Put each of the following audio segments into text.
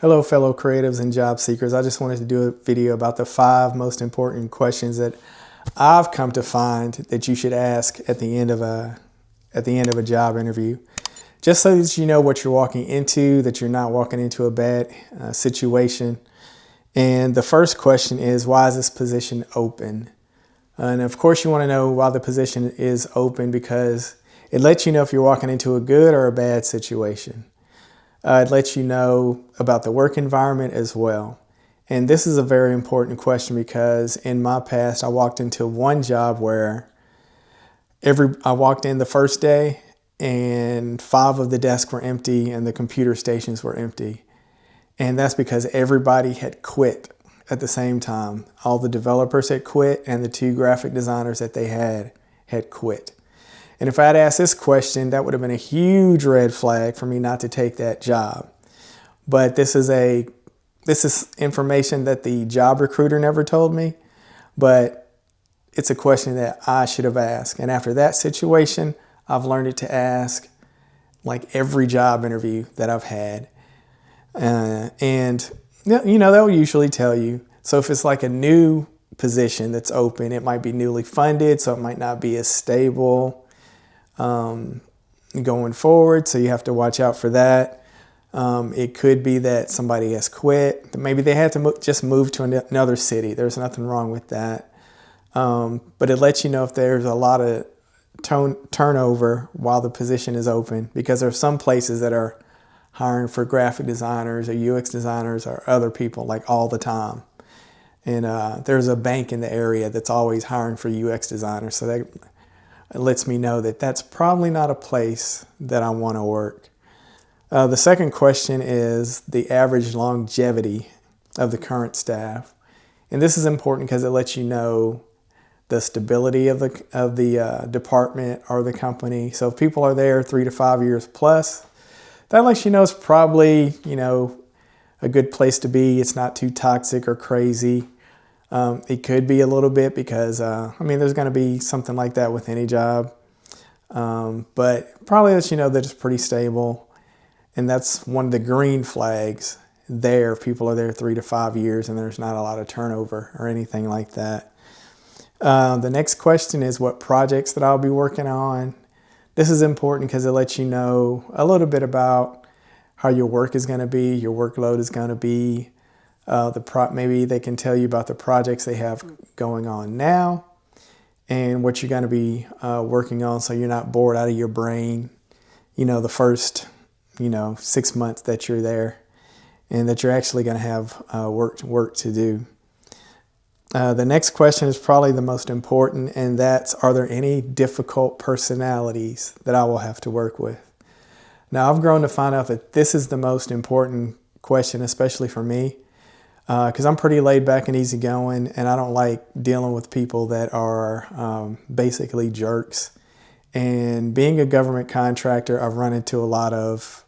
Hello, fellow creatives and job seekers. I just wanted to do a video about the 5 most important questions that I've come to find that you should ask at the end of a job interview, just so that you know what you're walking into, that you're not walking into a bad situation. And the first question is, why is this position open? And of course, you want to know why the position is open because it lets you know if you're walking into a good or a bad situation. It lets you know about the work environment as well. And this is a very important question because in my past, I walked into one job where I walked in the first day and 5 of the desks were empty and the computer stations were empty. And that's because everybody had quit at the same time. All the developers had quit and the 2 graphic designers that they had quit. And if I had asked this question, that would have been a huge red flag for me not to take that job. But this is information that the job recruiter never told me, but it's a question that I should have asked. And after that situation, I've learned it to ask like every job interview that I've had. And they'll usually tell you. So if it's like a new position that's open, it might be newly funded, so it might not be as stable going forward, so you have to watch out for that. It could be that somebody has quit. Maybe they had to just move to another city. There's nothing wrong with that. But it lets you know if there's a lot of turnover while the position is open, because there are some places that are hiring for graphic designers or UX designers or other people like all the time. And there's a bank in the area that's always hiring for UX designers, so that it lets me know that that's probably not a place that I want to work. The second question is the average longevity of the current staff. And this is important because it lets you know the stability of the department or the company. So if people are there 3 to 5 years plus, that lets you know it's probably, a good place to be. It's not too toxic or crazy. It could be a little bit because, there's going to be something like that with any job. But probably lets you know that it's pretty stable. And that's one of the green flags there. If people are there 3 to 5 years and there's not a lot of turnover or anything like that. The next question is what projects that I'll be working on. This is important because it lets you know a little bit about how your work is going to be, your workload is going to be. Maybe they can tell you about the projects they have going on now and what you're going to be working on, so you're not bored out of your brain, the first, 6 months that you're there, and that you're actually going to have work to do. The next question is probably the most important, and that's, are there any difficult personalities that I will have to work with? Now, I've grown to find out that this is the most important question, especially for me, because I'm pretty laid back and easygoing, and I don't like dealing with people that are basically jerks. And being a government contractor, I've run into a lot of,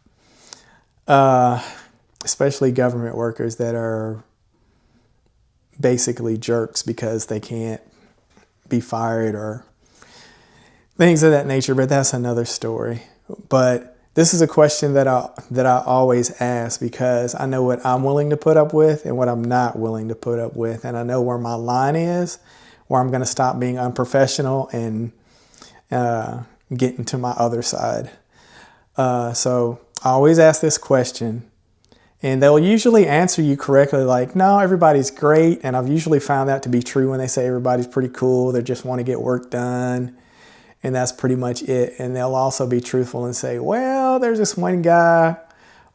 especially government workers that are basically jerks because they can't be fired or things of that nature, but that's another story. But this is a question that I always ask because I know what I'm willing to put up with and what I'm not willing to put up with. And I know where my line is, where I'm going to stop being unprofessional and get into my other side. So I always ask this question, and they'll usually answer you correctly like, no, everybody's great. And I've usually found that to be true when they say everybody's pretty cool. They just want to get work done. And that's pretty much it. And they'll also be truthful and say, well, there's this one guy,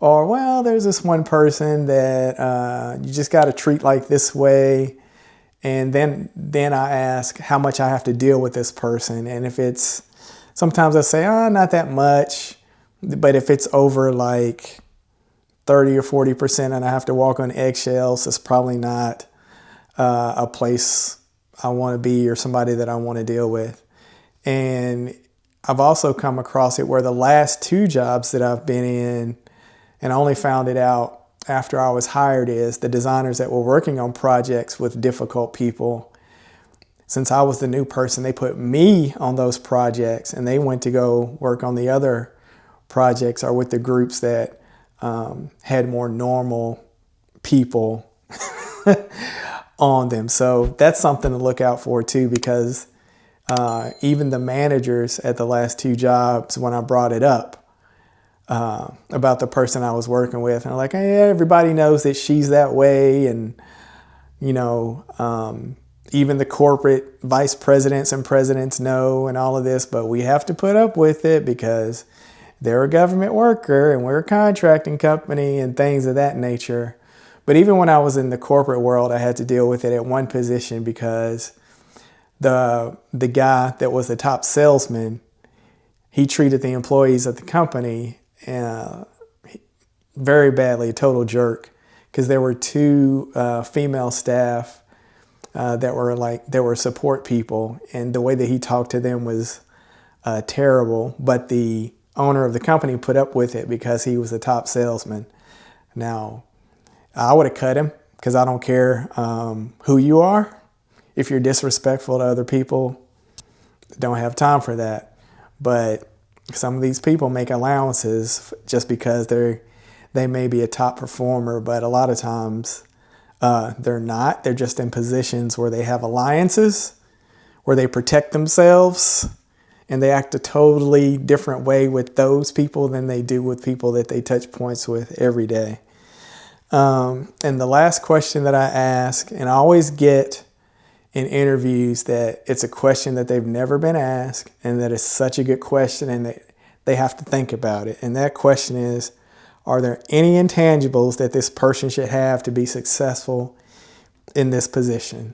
or well, there's this one person that you just got to treat like this way. And then I ask how much I have to deal with this person. And if it's, sometimes I say, not that much. But if it's over like 30 or 40% and I have to walk on eggshells, it's probably not a place I want to be or somebody that I want to deal with. And I've also come across it where the last 2 jobs that I've been in, and I only found it out after I was hired, is the designers that were working on projects with difficult people. Since I was the new person, they put me on those projects and they went to go work on the other projects or with the groups that had more normal people on them. So that's something to look out for too, because even the managers at the last 2 jobs, when I brought it up about the person I was working with, and I'm like, hey, everybody knows that she's that way. And, you know, even the corporate vice presidents and presidents know and all of this, but we have to put up with it because they're a government worker and we're a contracting company and things of that nature. But even when I was in the corporate world, I had to deal with it at one position because the guy that was the top salesman, he treated the employees of the company very badly, a total jerk, because there were 2 female staff that were support people, and the way that he talked to them was terrible. But the owner of the company put up with it because he was the top salesman. Now, I would have cut him because I don't care who you are. If you're disrespectful to other people, don't have time for that. But some of these people make allowances just because they may be a top performer, but a lot of times they're not. They're just in positions where they have alliances, where they protect themselves, and they act a totally different way with those people than they do with people that they touch points with every day. And the last question that I ask, and I always get in interviews that it's a question that they've never been asked, and that is such a good question, and they have to think about it. And that question is, are there any intangibles that this person should have to be successful in this position?